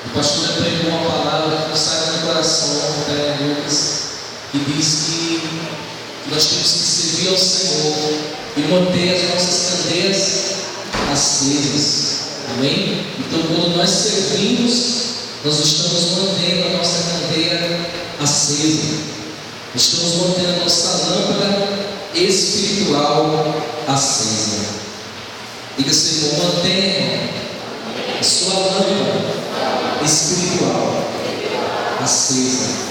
O pastor pregou uma palavra que nos sai do coração, Lucas, que diz que nós temos que servir ao Senhor e manter as nossas candeias acesas. Amém? Então, quando nós servimos, nós estamos mantendo a nossa candeia acesa. Estamos mantendo a nossa lâmpada espiritual acesa. Diga, Senhor, mantenha a sua lâmpada espiritual acesa.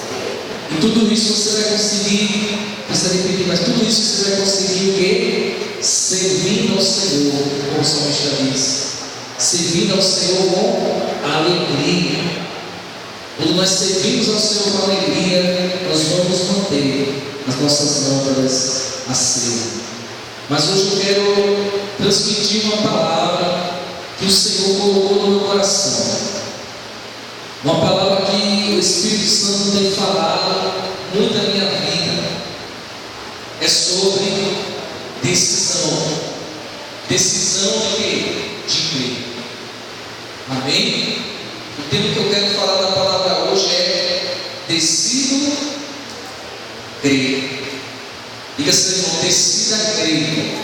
E tudo isso você vai conseguir, precisa repetir, mas tudo isso você vai conseguir o quê? Servindo ao Senhor, como o salmista diz. Servindo ao Senhor com alegria. Quando nós servimos ao Senhor com alegria, nós vamos manter as nossas lâmpadas acesas. Mas hoje eu quero transmitir uma palavra que o Senhor colocou no meu coração. Uma palavra que o Espírito Santo tem falado muito na minha vida. É sobre decisão. Decisão de quê? De crer. Amém? O tema que eu quero falar da palavra hoje é decido crer. Diga, Senhor, decida crer.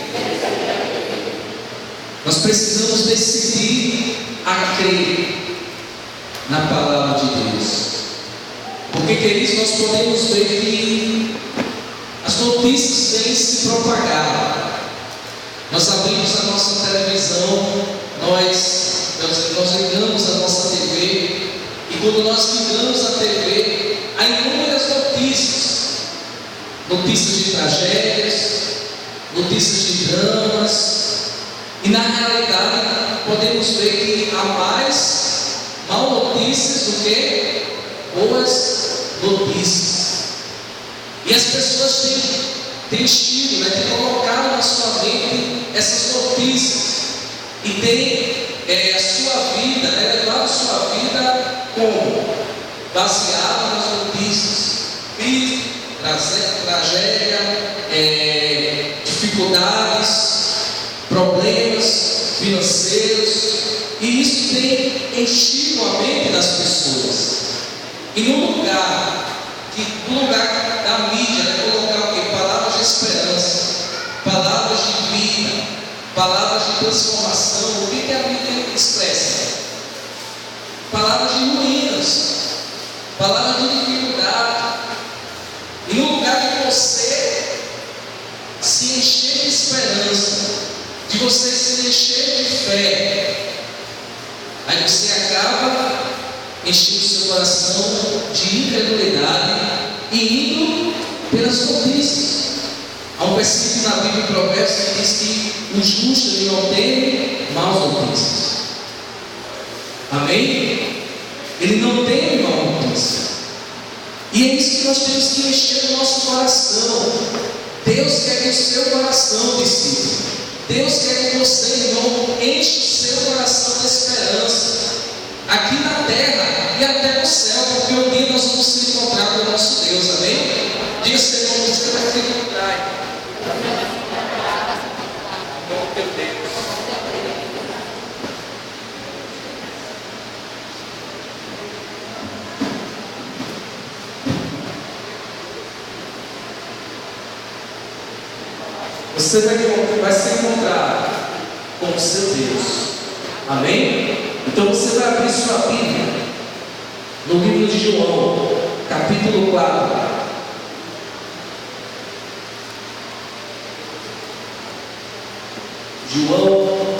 Nós precisamos decidir a crer na palavra de Deus. Porque, queridos, nós podemos ver que as notícias vêm se propagar. Nós abrimos a nossa televisão, nós ligamos a nossa TV, e quando nós ligamos a TV, há inúmeras notícias. Notícias de tragédias, notícias de dramas, e na realidade podemos ver que há mais mal notícias do que boas notícias. E as pessoas têm estilo, têm colocado na sua mente essas notícias e têm a sua vida, levado a sua vida como? Baseado nas notícias, crise, tragédia, dificuldades, problemas financeiros, e isso tem enchido a mente das pessoas. E no lugar da mídia, colocar o quê? Palavras de esperança, palavras de vida, palavras de transformação. O que a Bíblia expressa? Palavras de ruínas, palavras de dificuldade. E no lugar de você se encher de esperança, de você se encher de fé, aí você acaba enchendo seu coração de incredulidade e indo pelas notícias. Há um versículo na Bíblia, em Provérbios, que diz que o justo ele não tem más notícias. Amém? Ele não tem má notícia. E é isso que nós temos que encher no nosso coração. Deus quer que o seu coração decida. Deus quer que você, irmão, enche o seu coração de esperança, aqui na terra e até no céu, porque um dia nós vamos se encontrar com o nosso Deus. Amém? Diga, Senhor, você vai se encontrar com o teu Deus. Você vai se encontrar com o seu Deus. Amém? Então você vai abrir sua Bíblia no livro de João, capítulo 4. João,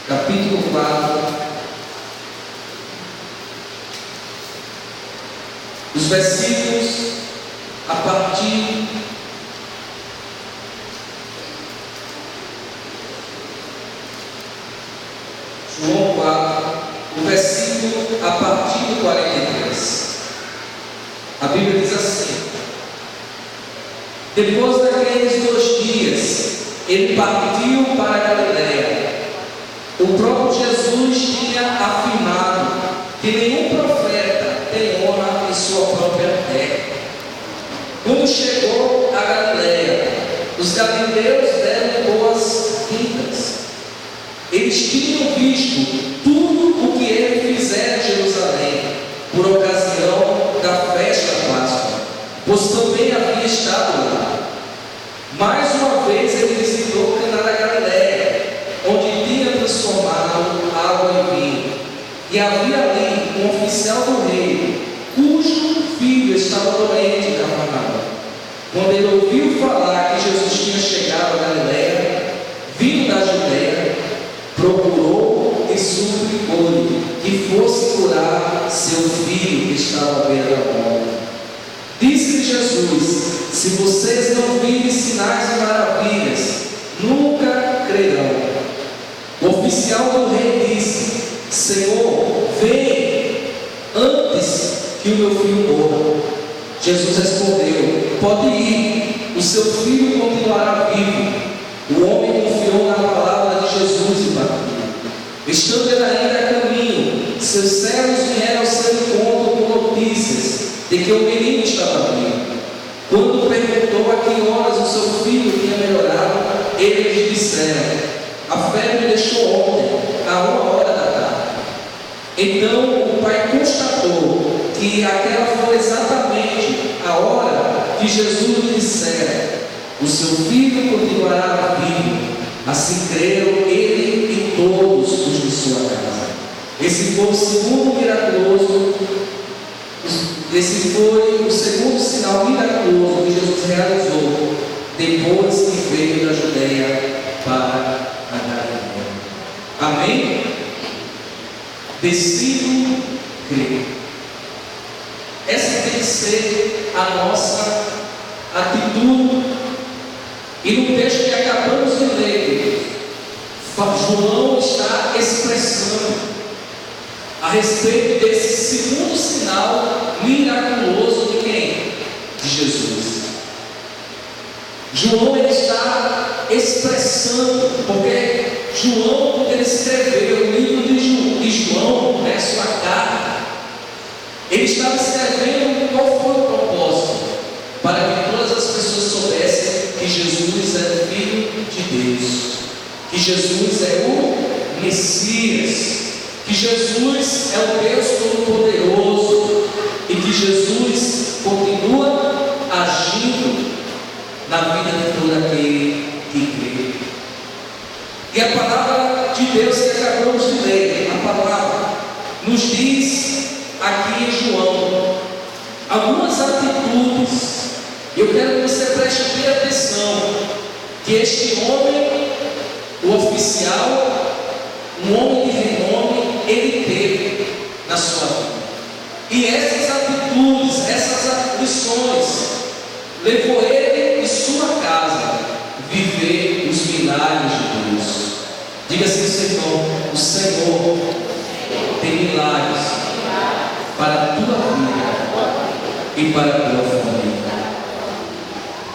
capítulo 4. Os versículos a partir João 4, o versículo a partir do 43. A Bíblia diz assim: depois daqueles 2 dias, ele partiu para a Galiléia. O próprio Jesus tinha afirmado que nenhum profeta tem honra em sua própria terra. Quando chegou a Galiléia, os galileus deram boas-vindas Eles tinham visto tudo o que ele fizera em Jerusalém, por ocasião da festa da Páscoa, pois também havia estado lá. Mais uma vez ele visitou Caná da Galileia, onde tinha transformado água em vinho. E havia ali um oficial do rei, cujo filho estava doente em Cafarnaum. Quando ele ouviu falar que Jesus tinha chegado a Galileia, vindo da Judeia, procurou e suplicou-lhe que fosse curar seu filho que estava à beira da morte. Disse-lhe Jesus: se vocês não virem sinais e maravilhas, nunca crerão. O oficial do rei disse: Senhor, vem antes que o meu filho morra. Jesus respondeu: pode ir, o seu filho continuará vivo. O homem confiou na palavra de Jesus e partiu. Estando ele ainda a caminho, seus servos vieram ao seu encontro com notícias de que o menino estava vivo. Quando perguntou a que horas o seu filho tinha melhorado, eles disseram: a febre deixou ontem, a 1h da tarde. Então o pai constatou que aquela foi exatamente a hora que Jesus lhe dissera: o seu filho continuará vivo. Assim creram ele e todos os de sua casa. Esse foi o segundo sinal miraculoso que Jesus realizou depois que veio da Judeia para a Galileia. Amém? Decido crer. Essa tem que ser a nossa atitude. E no texto que acabamos de ler, João está expressando a respeito desse segundo sinal miraculoso de quem? De Jesus. João ele está expressando, porque João, quando ele escreveu o livro de João, sua carta, ele estava escrevendo qual foi o propósito, para que todas as pessoas soubessem que Jesus é o Filho de Deus, que Jesus é o Messias, que Jesus é o Deus Todo-Poderoso e que Jesus continua agindo na vida de todo aquele que crê. E a palavra de Deus que acabamos de ler, a palavra, nos diz aqui em João algumas atitudes. Eu quero que você preste bem atenção, que este homem, o oficial, um homem de renome, ele teve na sua vida. E essas atitudes, essas aflições, levou ele e sua casa a viver os milagres de Deus. Diga assim, Senhor: o Senhor tem milagres para a tua vida e para a tua família.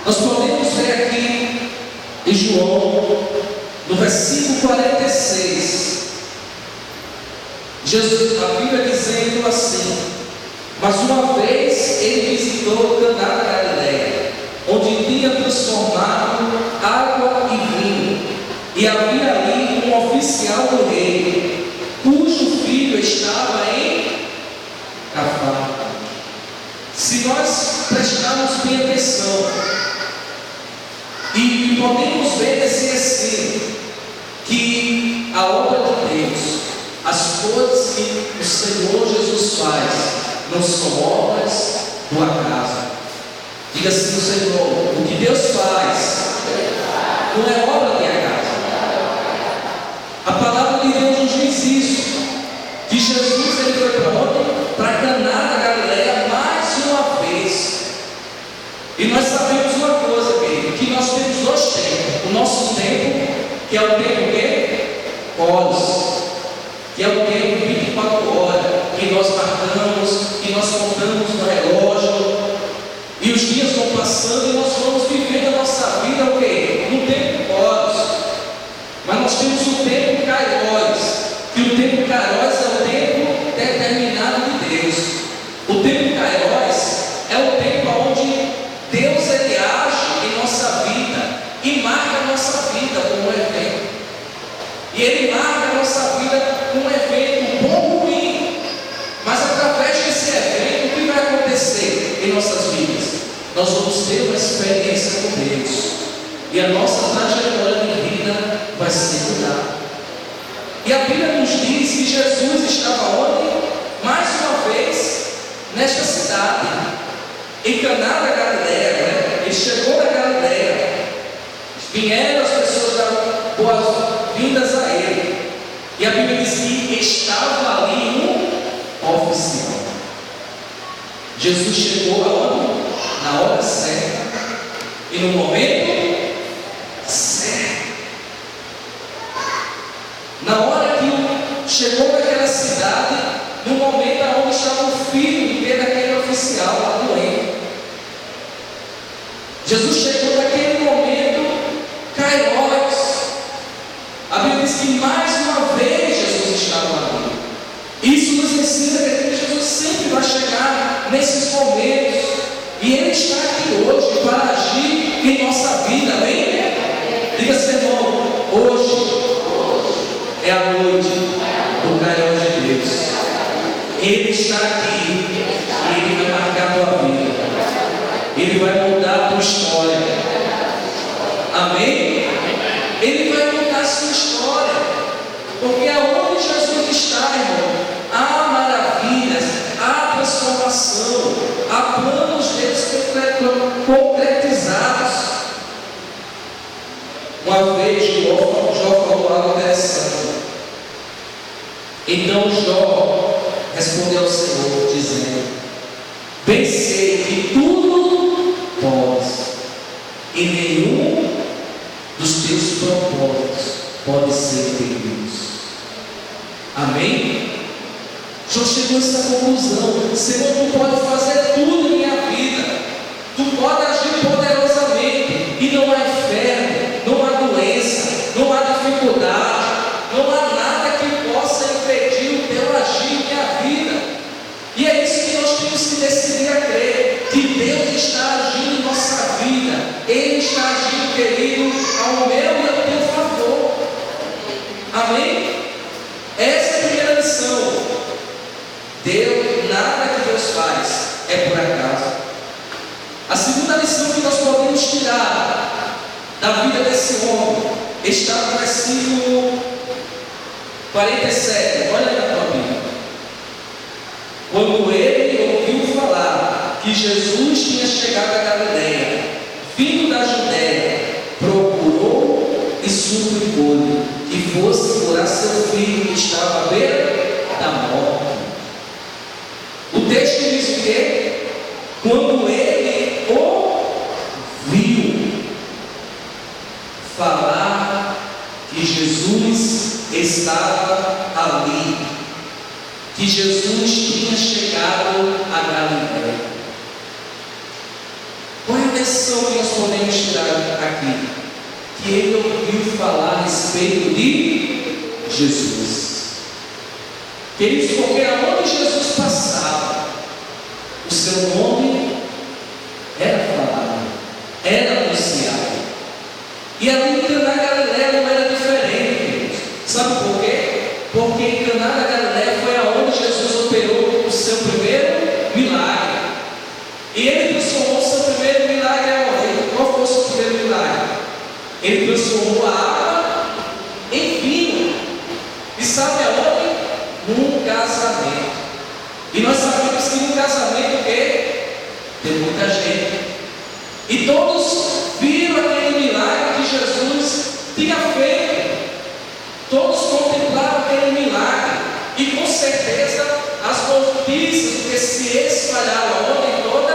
Nós podemos ver aqui em João, no versículo 46, Jesus, a Bíblia dizendo assim: mas uma vez ele visitou Caná da Galileia, onde tinha transformado água em vinho, e havia ali um oficial do rei, cujo filho estava em Cafarnaum. Se nós prestarmos bem atenção, e podemos ver nesse ensino que a obra de Deus, as coisas que o Senhor Jesus faz, não são obras do acaso. Diga assim: o Senhor, o que Deus faz não é obra de acaso. A palavra de Deus nos diz isso, que Jesus ele foi para onde? Para Caná da Galileia mais uma vez. E nós sabemos uma coisa, querido, que nós temos dois tempos. O nosso tempo, que é o tempo que? Horas. Que é o tempo 24 horas, que nós marcamos, que nós contamos no relógio. E os dias vão passando e nós vamos vivendo a nossa vida o quê? No tempo horas. Mas nós temos o tempo kairos, que o tempo kairos é o tempo determinado de Deus. O tempo kairos é o tempo onde Deus ele age em nossa vida e marca a nossa vida como um evento. E ele marca nós vamos ter uma experiência com Deus. E a nossa trajetória de vida vai ser mudada. E a Bíblia nos diz que Jesus estava onde? Mais uma vez, nesta cidade, em Caná da Galileia, né? Ele chegou na Galileia. Vieram as pessoas dar boas-vindas a ele. E a Bíblia diz que estava ali um oficial. Jesus chegou aonde? Na hora certa e no momento certo. Na hora que chegou naquela cidade, no momento onde estava o filho daquele oficial lá doente. Jesus chegou naquele momento, Kairos. A Bíblia diz que mais uma vez Jesus estava ali. Isso nos ensina que Jesus sempre vai chegar nesses momentos. E Ele está aqui hoje para agir em nossa vida, amém? Diga assim, irmão, hoje é a noite do Kairos de Deus. Ele está aqui e Ele vai marcar a tua vida. Ele vai mudar a tua história. Amém? Ele vai mudar a sua história. Porque aonde Jesus está, irmão, há maravilhas, há transformação, há planos deles concretizados. Uma vez Jó falou algo interessante. Então Jó respondeu ao Senhor, dizendo: bem sei que tudo podes, e nenhum dos teus propósitos pode ser impedido. Amém? Jó chegou a essa conclusão: Senhor, tu pode fazer tudo em minha vida, tu pode agir poderosamente, e não há inferno, não há doença, não há dificuldade, não há nada que possa impedir o teu agir em minha vida. E é isso que nós temos que decidir a crer, que Deus está agindo em nossa vida. Ele está agindo, querido, ao meu e ao teu favor. Amém? Essa é a primeira lição. Deus, nada que Deus faz é por acaso. A segunda lição que nós podemos tirar da vida desse homem está no versículo 47. Olha aí na tua Bíblia. Quando ele ouviu falar que Jesus tinha chegado a Galileia, vindo da Judéia, procurou e suplicou-lhe que fosse curar seu filho que estava à beira da morte. O texto diz o quê? Quando ele ouviu falar que Jesus estava ali, que Jesus tinha chegado a Galileia. Qual é a lição que nós podemos tirar aqui? Que ele ouviu falar a respeito de Jesus. Queridos, porque aonde Jesus passava, o seu nome era falado, era anunciado. E ali em Caná da Galileia não era diferente, queridos. Sabe por quê? Porque em Caná da Galileia foi aonde Jesus operou o seu primeiro milagre. E ele transformou o seu primeiro milagre aonde? Qual foi o seu primeiro milagre? Ele transformou a água em vinho. E sabe aonde? Num casamento. E nós sabemos que no casamento o quê? Tem muita gente. E todos viram aquele milagre que Jesus tinha feito. Todos contemplaram aquele milagre. E com certeza as notícias que se espalharam ontem em toda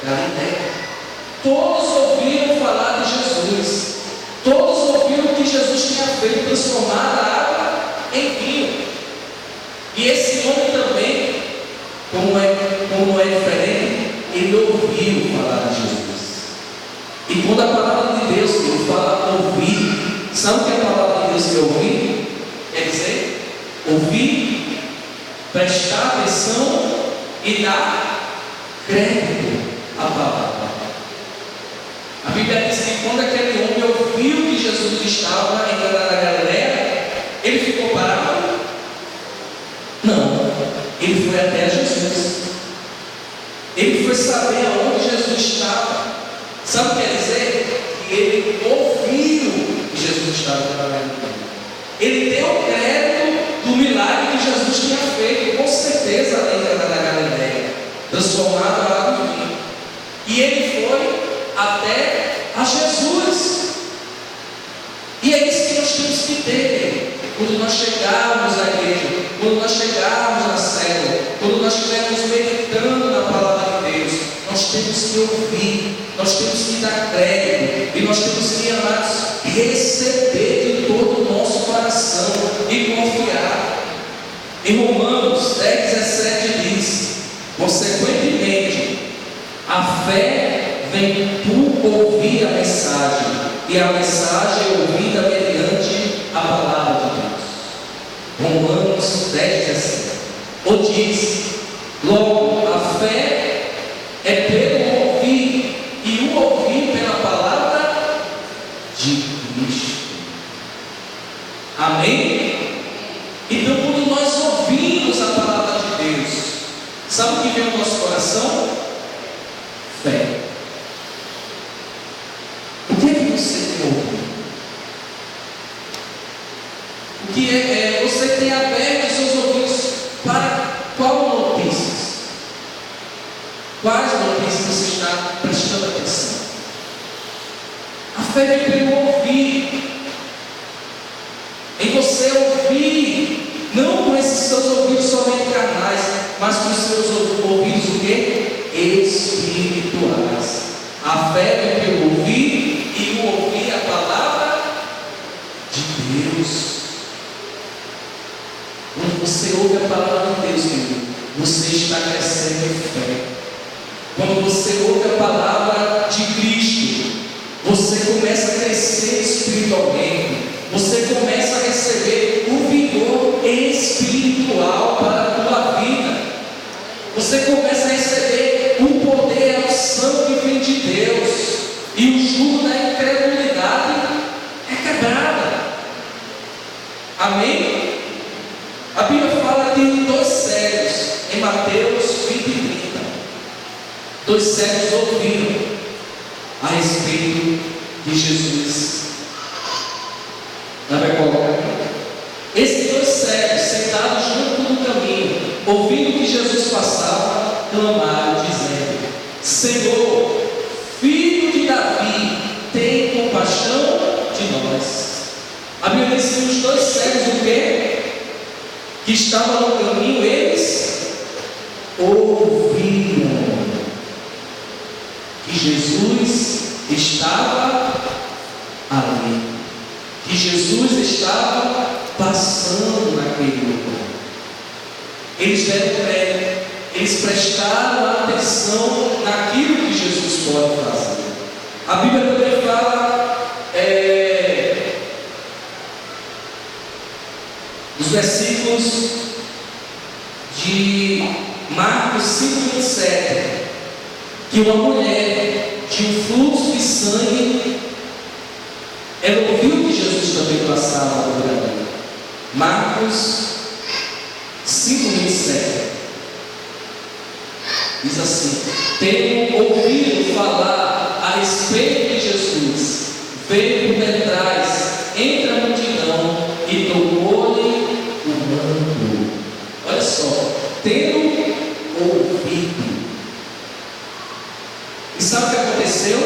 Galileia. Todos ouviram falar de Jesus. Todos ouviram que Jesus tinha feito, transformar a água em vinho. E esse homem também, como não é diferente, ele ouviu falar de Jesus. E quando a palavra de Deus ele fala ouvir, sabe o que é a palavra de Deus que é ouvir? Quer dizer, ouvir, prestar atenção e dar crédito à palavra. A Bíblia diz que quando aquele homem ouviu que Jesus estava em Caná da Galileia, ele ficou parado? Não, ele foi até Jesus. Ele foi saber aonde Jesus estava. Sabe o que quer dizer? Que ele ouviu que Jesus estava trabalhando. Ele deu crédito do milagre que Jesus tinha feito, com certeza, além da Galileia, transformado a água em vinho. E ele foi até a Jesus. E é isso que nós temos que ter quando nós chegarmos à igreja, quando nós chegarmos na célula, quando nós estivermos meditando na palavra de Deus. Nós temos que ouvir, nós temos que dar crédito, e nós temos que, amados, receber de todo o nosso coração e confiar. Em Romanos 10:17 diz: consequentemente, a fé vem por ouvir a mensagem, e a mensagem é ouvida mediante a palavra de Deus. Romanos 10:17. Ou diz: logo, a fé é pelo ouvir, e o ouvir pela palavra de Cristo. Amém? Então, quando nós ouvimos a palavra de Deus, sabe o que vem ao nosso coração? Fé. O que é que você tem ouvido? O que você tem aberto os seus ouvidos para qual notícias? Quais notícias você está prestando atenção? A fé vem pelo ouvir. Em você ouvir, não com esses seus ouvidos somente carnais, mas com os seus ouvidos o quê? Espirituais. A fé vem pelo ouvir, e o ouvir a palavra de Deus. Quando você ouve a palavra de Deus, querido, você está crescendo em fé. Quando você ouve a palavra de Cristo, você começa a crescer espiritualmente. Você começa a receber o vigor espiritual para a tua vida. Você começa a receber o poder, a unção que vem de Deus. E o jugo da incredulidade é quebrada. Amém? A Bíblia fala de dois cegos em Mateus 20:30. Dois cegos ouviram a respeito de Jesus. Esses dois cegos, sentados junto no caminho, ouvindo que Jesus passava, clamaram, dizendo: Senhor, filho de Davi, tem compaixão de nós. A Bíblia diz que os dois cegos, o quê? Que estavam no caminho, eles ouviram que Jesus estava ali, que Jesus estava passando naquele lugar. Eles deram crédito, eles prestaram atenção naquilo que Jesus pode fazer. A Bíblia também fala nos versículos de Marcos 5:27, que uma mulher de um fluxo de sangue, ela ouviu que Jesus também passava por ali. Marcos 5:27 diz assim: tenho ouvido falar a respeito de Jesus, veio por detrás, entre a multidão, e tocou-lhe o manto. Olha só, tendo ouvido. E sabe o que aconteceu?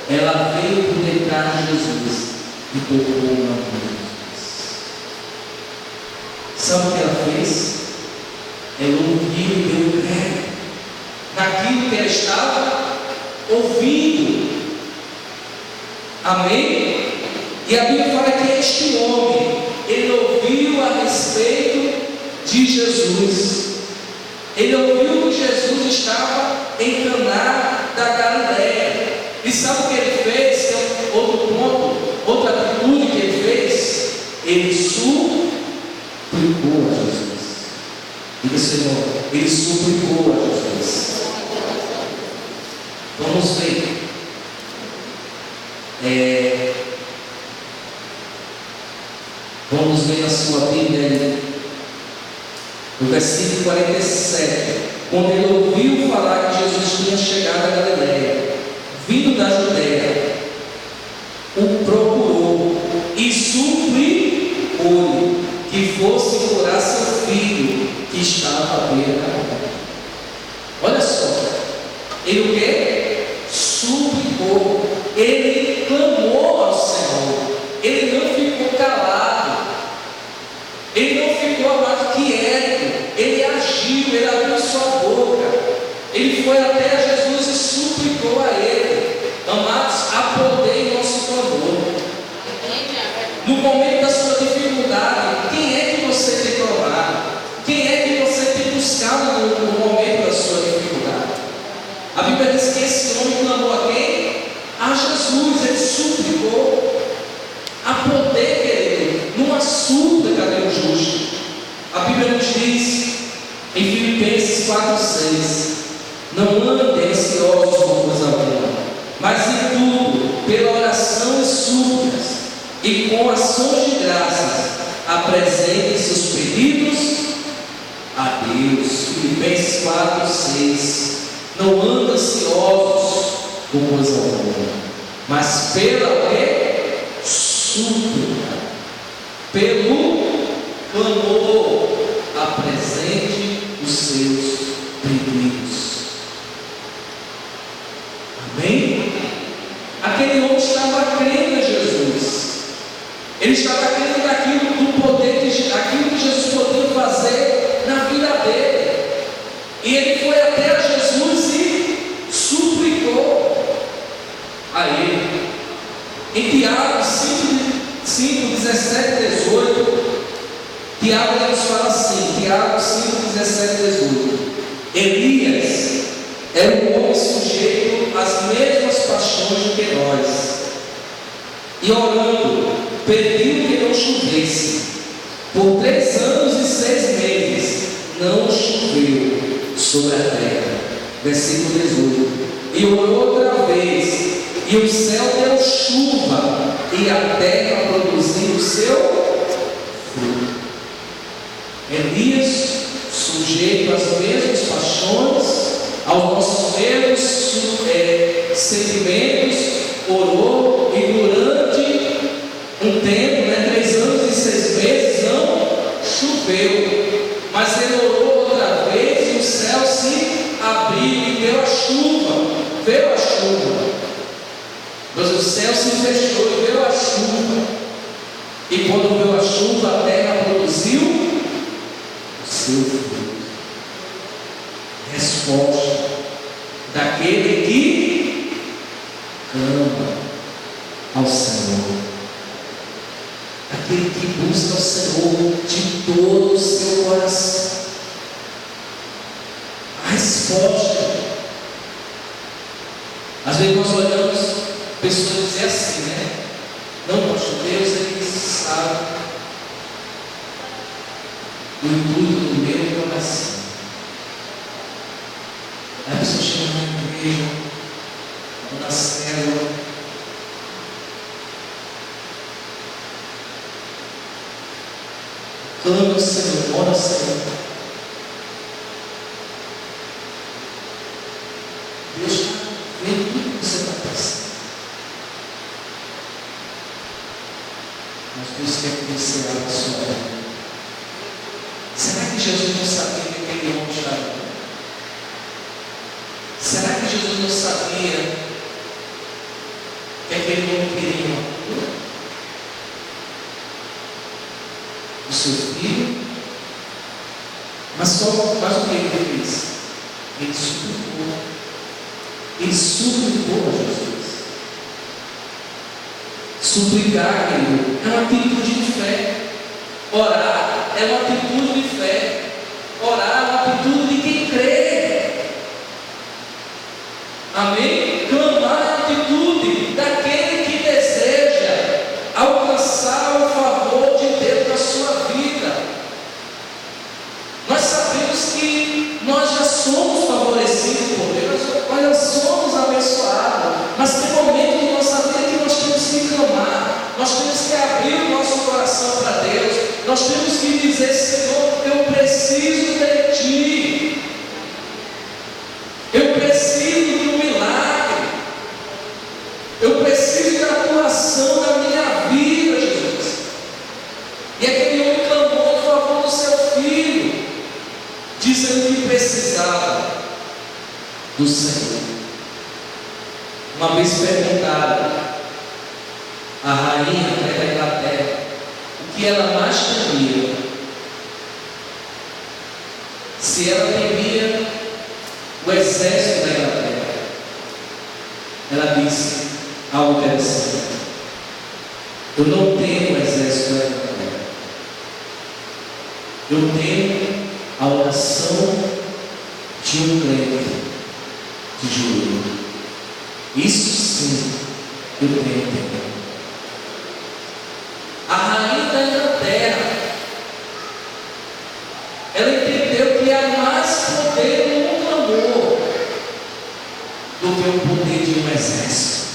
Ela veio por detrás de Jesus e tocou o manto de Jesus. Sabe o que ela fez? Ela ouviu e deu crédito naquilo que ela estava ouvindo. Amém? E a Bíblia fala que este homem, ele ouviu a respeito de Jesus. Ele ouviu que Jesus estava em Caná da Galileia. E sabe o que ele fez? Que é outro ponto, outra atitude que ele fez? Ele suplicou a Jesus. Diga, Senhor, ele suplicou a Jesus. Vamos ver. Vamos ver na sua Bíblia, no versículo 47. quando ele ouviu falar que Jesus tinha chegado a Galiléia, vindo da Judéia, o procurou e suplicou-lhe que fosse curar seu filho, que estava à beira da morte. Olha só, ele o quê? Suplicou, ele clamou ao Senhor, ele não ficou calado, ele não ficou amado quieto, ele agiu, ele abriu sua boca, ele foi até Jesus e suplicou a ele. Amados, há poder em nosso clamor. No momento da sua dificuldade, quem é que você tem clamado? Quem é que você tem buscado no momento da sua dificuldade? A Bíblia diz que esse homem clamou a quem? A Jesus, ele suplicou. Há poder, querido, numa súplica de um justo. A Bíblia nos diz em Filipenses 4,6: não andem ansiosos por coisa alguma, mas em tudo, pela oração e súplicas, e com ações de graças, apresentem seus pedidos a Deus. Filipenses 4,6: não andem ansiosos por coisa alguma, mas pela súplica, pelo clamor, apresente os seus pedidos. Amém? Aquele homem estava crendo em Jesus, ele estava crendo naquilo do poder, aquilo que Jesus podia fazer na vida dele, e ele foi até a Jesus e suplicou a ele. Em Tiago 5, 17, 18, Tiago nos fala assim, Tiago 5, 17, 18: Elias era um homem sujeito às mesmas paixões do que nós, e orando, pediu que não chovesse. Por 3 anos e 6 meses não choveu sobre a terra. Versículo 18: e orou outra vez, e o céu deu chuva, e a terra produziu o seu fruto. Elias, sujeito às mesmas paixões, aos nossos mesmos sentimentos, orou, e durante um tempo, 3 anos e 6 meses, não choveu. Mas ele orou outra vez, e o céu se abriu e deu a chuva. Veio a chuva. Mas o céu se fechou e veio a chuva. E quando veio a chuva, a terra produziu o seu fruto. Resposta daquele que clama ao Senhor, aquele que busca o Senhor de todo o seu coração. A resposta. Às vezes nós olhamos pessoas dizer assim, né? Não, pastor, Deus ele sabe o intuito do meu coração. Aí a pessoa chega na igreja, na célula, clama ao Senhor, ora ao Senhor. Deus está vendo tudo que você está passando. Mas Deus quer que você abra a sua vida. Será que Jesus não sabia que aquele homem estava? Será que Jesus não sabia que aquele homem queria uma cura? O seu filho? Mas o que ele fez? Ele suplicou. Ele suplicou a Jesus. Suplicar, querido, é uma atitude de fé. Orar é uma atitude de fé. Orar é uma atitude de quem crê. Amém? Clamar é a atitude daquele que deseja alcançar o favor de Deus na sua vida. Nós sabemos que nós já somos favorecidos por Deus, nós já somos abençoados, mas tem momentos de nossa vida que nós temos que clamar, nós temos que abrir o nosso coração para Deus, nós temos que dizer: Senhor, eu preciso de Ti. E aquele homem clamou em favor do seu filho, dizendo que precisava do Senhor. Uma vez perguntaram à rainha da Inglaterra o que ela mais temia, se ela temia o exército da Inglaterra. Ela disse algo interessante: eu não temo o exército da Inglaterra, eu temo a oração de um crente de joelho. Isso sim eu tenho temor. A rainha da Inglaterra, ela entendeu que há mais poder no clamor do que o poder de um exército.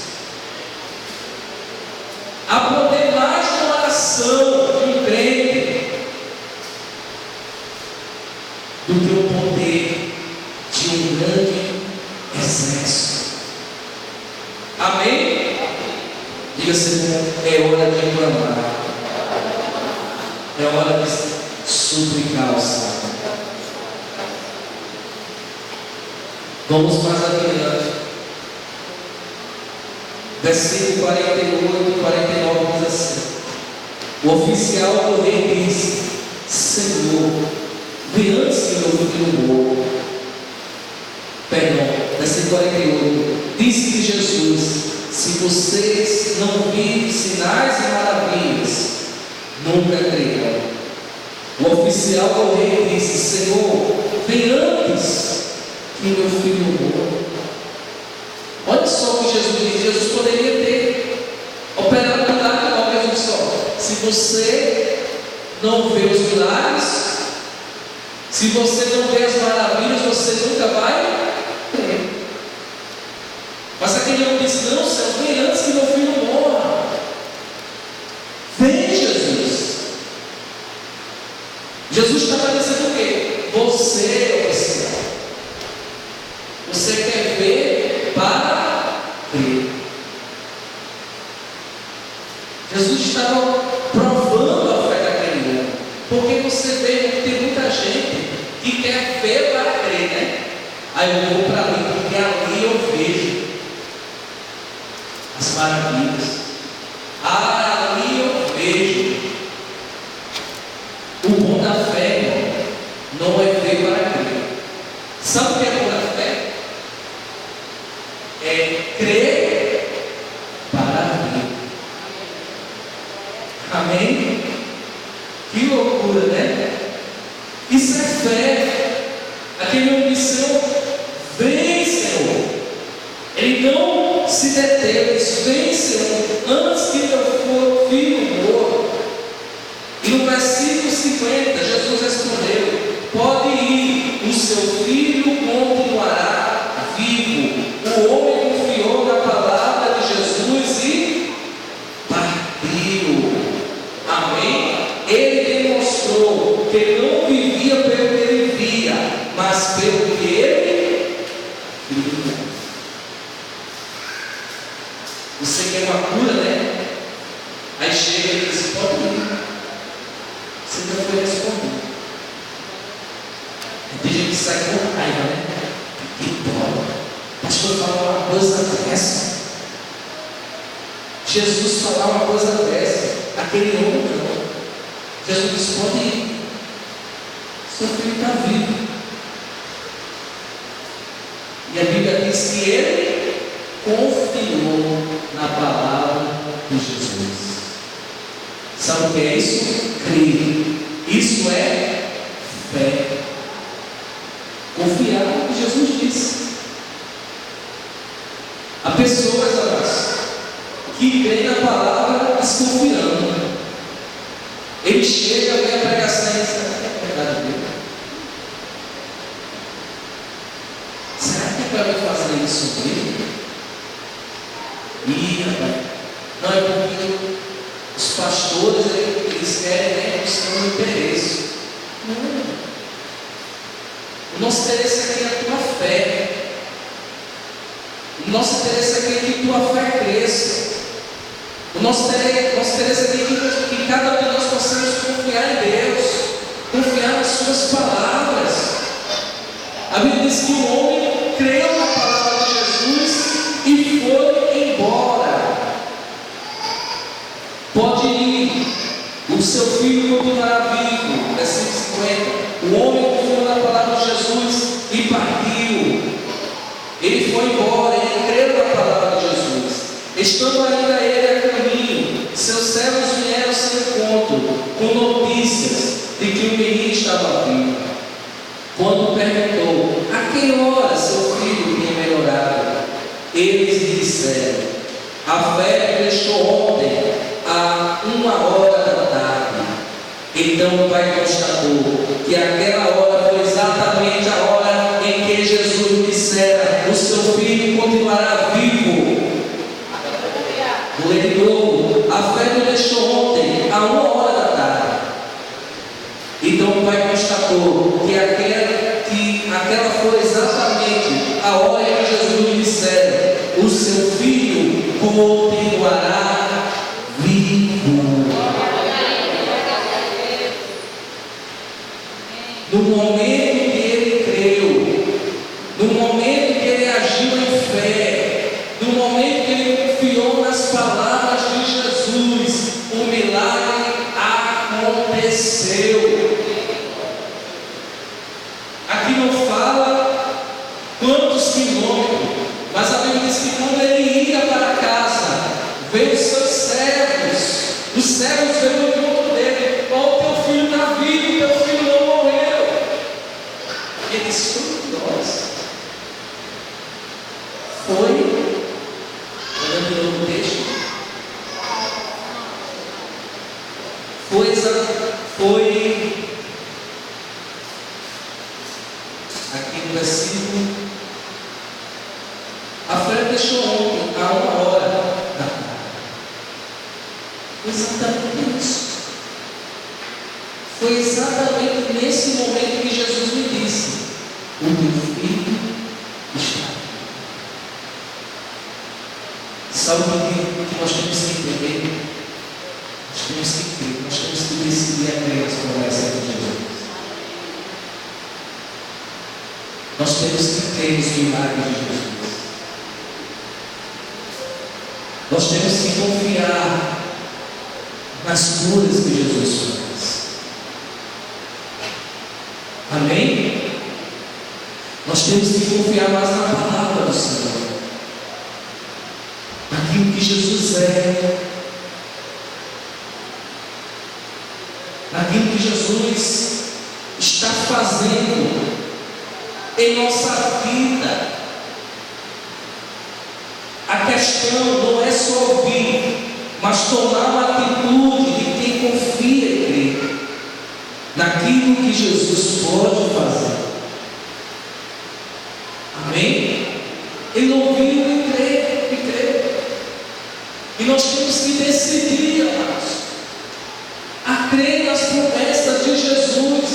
Há poder mais na oração de um crente do que o poder de um grande exército. Amém? Diga-se, é hora de clamar, é hora de suplicar ao Senhor. Vamos mais adiante. Versículo 48 e 49 diz assim: o oficial do rei disse: Senhor, vê antes que meu filho morra. Perdão, versículo 48. Disse-lhe Jesus: se vocês não virem sinais e maravilhas, nunca crerão. O oficial do rei disse: Senhor, vem antes que meu filho morra. Olha só o que Jesus disse. Jesus poderia ter operado milagre logo. Jesus só: se você não vê os milagres, se você não vê as maravilhas, você nunca vai crer. Mas aquele homem disse: não, Senhor, vem antes que meu filho morra. Vem, Jesus. Jesus estava dizendo o quê? Você é o oficial. Você quer ver para crer. Jesus estava provando a fé daquele homem. Porque você vê que tem muita gente que quer ver para crer, né? Aí eu vou para ali, porque ali eu vejo as maravilhas. Ali eu vejo. O bom da fé, irmão, não é ver para crer. Sabe o que é bom da fé? É crer para ver. Amém? Que loucura, né? Isso é fé. Aquele homem disse: Senhor, vem, Senhor. Ele não se deteve, ele disse: vem, Senhor, antes que meu filho morra. E no versículo 50, Jesus respondeu: pode ir, o seu filho continuará vivo. O homem confiou na palavra de Jesus e partiu. Amém? Ele demonstrou que não vivia pelo que ele via, mas pelo que ele via. Você quer uma cura, né? Aí chega e diz: pode ir. Você não foi respondido. Tem gente que sai com raiva, né? Que pode. Pastor falar uma coisa dessa. Jesus falar uma coisa dessa. Aquele homem não. Jesus disse: pode ir. Seu filho está vivo. E a Bíblia diz que ele confiou na palavra de Jesus. Sabe o que é isso? Crer. Isso é fé. Confiar no que Jesus disse. Há pessoas, amados, que creem na palavra desconfiando. Ele chega, vem a pregação e diz: é verdade dele. Será que é para mim fazer isso mesmo? Rapaz, não é porque os pastores eles querem, né, buscar um interesse. Não. O nosso interesse aqui é a tua fé. O nosso interesse aqui é que tua fé cresça. O nosso interesse aqui é que cada um de nós possamos confiar suas palavras. A Bíblia diz que o homem creu na palavra de Jesus e foi embora. Pode ir, o seu filho continuará vivo. Versículo 50. O homem confiou na palavra de Jesus e partiu. Ele foi embora, ele creu na palavra de Jesus. Estando ainda ele a caminho, seus servos vieram ao seu encontro com notícias de que o menino estava vivo. Quando perguntou a que hora seu filho tinha melhorado, eles lhe disseram: a febre deixou ontem, a 1h da tarde. Então o pai constatou que aquela hora foi exatamente a hora em que Jesus dissera: o seu filho continuará vivo. Vou ler de novo: a febre deixou ontem, a 1h da tarde. Então o pai constatou que aquela foi exatamente a hora em que Jesus lhe dissera: o seu filho continuará vivo. No momento que ele creu, no momento que ele agiu em fé, no momento que ele confiou nas palavras de Jesus, o milagre aconteceu. Aqui não fala quantos quilômetros, mas a Bíblia diz que quando ele ia para casa, veio os seus servos. Os servos veio ao encontro dele: ó, teu filho está vivo, teu filho não morreu. E ele disse: nós. Olhando de novo o texto, foi aqui no versículo: a febre deixou ontem, a 1h da tarde. Exatamente isso. Foi exatamente nesse momento que Jesus me disse: o teu filho está. Sabe o que nós temos que entender? Nós temos que crer, nós temos que decidir a crer nas promessas de Jesus. Nós temos que crer nos milagres de Jesus. Nós temos que confiar nas curas que Jesus faz. Amém? Nós temos que confiar mais na palavra do Senhor, naquilo que Jesus é, naquilo que Jesus está fazendo em nossa vida. A questão não é só ouvir, mas tomar uma atitude de quem confia e crê naquilo que Jesus pode fazer. Amém? Ele ouviu e crê. E nós temos que decidir, amados, a crer nas promessas de Jesus,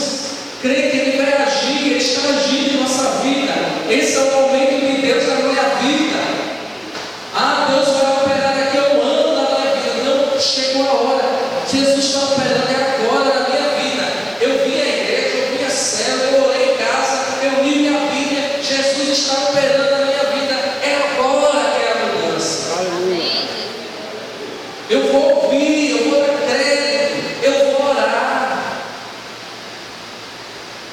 crer que Ele vai agir, Ele está agindo em nossa vida. Esse é o momento de Deus na minha vida. Ah, Deus vai operar daqui a um ano na minha vida. Não, chegou a hora. Jesus está operando agora na minha vida. Eu vim à igreja, eu vim à célula, eu orei em casa, eu li minha Bíblia. Jesus está operando na minha vida. É agora que é a mudança. Aleluia. Eu vou ouvir, eu vou dar crédito, eu vou orar.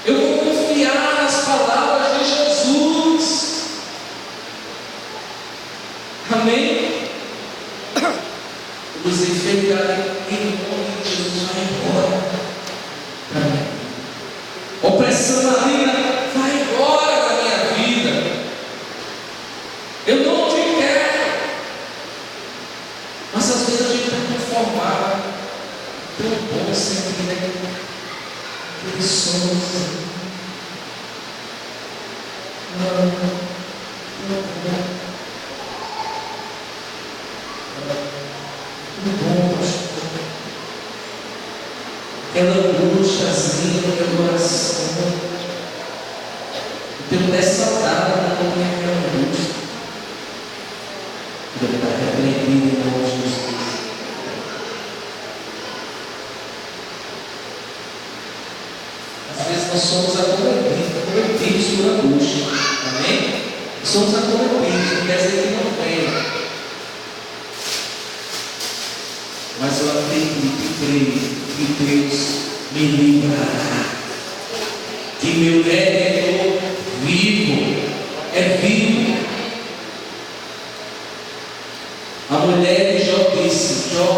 Eu vou confiar nas palavras de Jesus. Amém? Os enfermidades em nome de Jesus vai embora. Amém. Opressão maligna vai embora da minha vida. Eu não te quero. Mas às vezes a gente está conformado. Tão bom sempre, né? Aquele sonho. Tudo bom, pastor. Aquela angústiazinha no meu coração. Eu tenho dessa saudade quando tem aquela angústia. Eu vou estar repreendido em nome de Jesus. Às vezes nós somos acometidos por angústia. Amém? Somos acometidos, não quer dizer que não tem. Mas eu acredito e creio que Deus me livrará. Que meu Redentor vivo, é vivo. A mulher de Jó disse: Jó,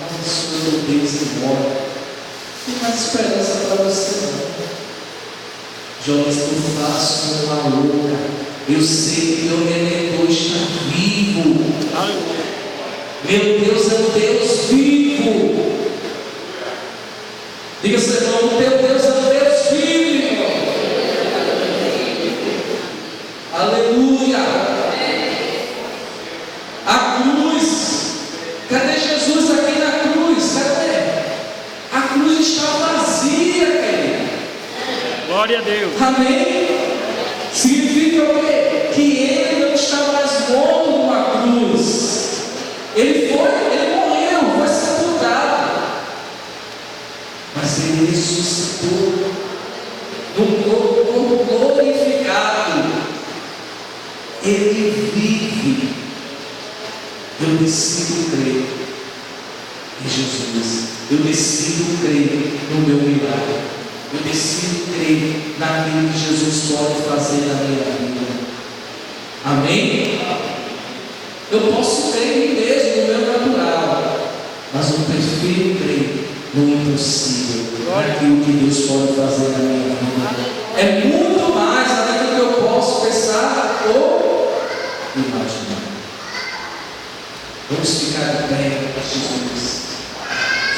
abençoa meu Deus e morre. Não tem mais esperança para você não. Jó disse: eu faço uma louca. Eu sei que meu Redentor está vivo. Meu Deus é um Deus vivo. Diga, seu irmão, o teu Deus é um Deus vivo, irmão. Aleluia. A cruz, cadê Jesus aqui na cruz? Cadê? A cruz está vazia, querido. Glória a Deus. Amém? Significa o quê? Que ele não está mais morto numa cruz. Ele morreu, foi sepultado. Mas ele ressuscitou num corpo glorificado. Ele vive. Eu decido crer em Jesus. Eu decido crer no meu milagre. Eu decido crer naquilo que Jesus pode fazer na minha vida. Amém? Eu posso crer em mim mesmo, no meu natural, mas eu prefiro crer no impossível, naquilo que Deus pode fazer na minha vida. É muito mais daquilo que eu posso pensar ou imaginar. Vamos ficar de pé para Jesus.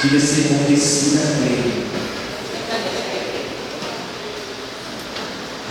Filha, ser decida crer.